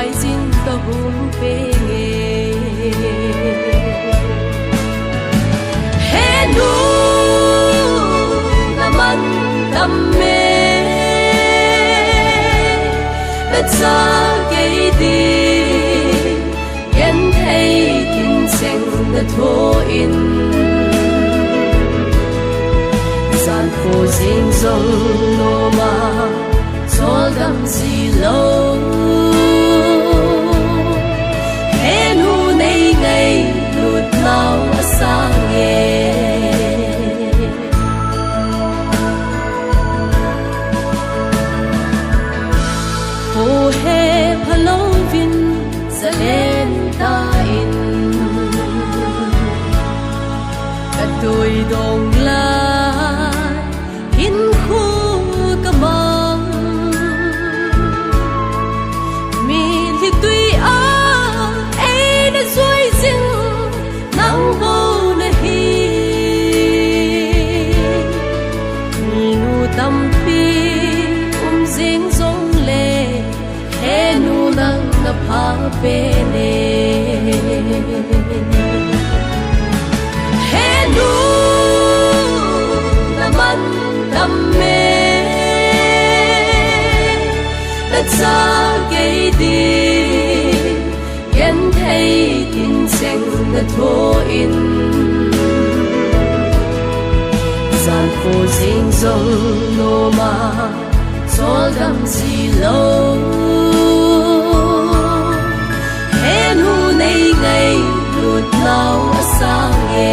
lai zin ka hum pe nge he nu na man tam me na cha ke di yen thei kin seng na tho in san phu jing zong no ma chol dam si lo he nu nei ngai lut nau sang ye ho he phalo vin zalen ta in ka tui dong la hin khu ka mang mi li tui a ai na zoi zing nang bo na hi mi nu tam pi jing zong le he nu nang na pha pe ne he nu na man tam me na cha ke di yen thei kin seng na tho in san phu jing zong no ma chol dam si lo he nu nei ngai lut nau sang ye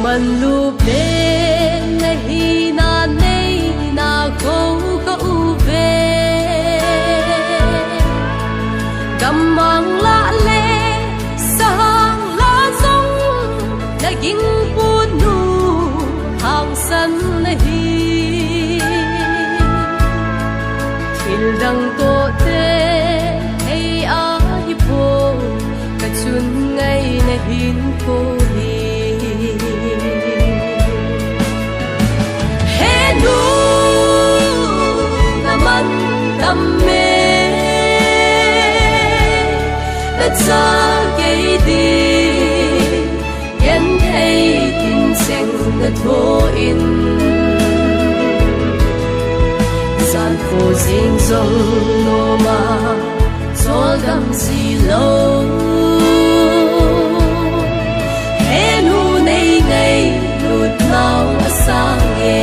man lu bên na hi na nei na ko ka u ve gam mang la le sang la song na ging pu nu hang san na hi thil dang to te hey a hi po ka chun ngai na hin ko hi nu na man tam me na cha ke di yen thei kin seng na tho in san phu jing zong no ma chol dam si lo he nu nei ngai lut nau sang ye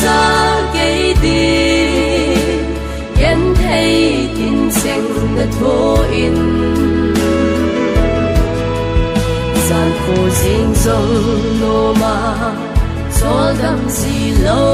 cha ke di yen thei kin seng na tho in san phu jing zong no ma chol dam si lo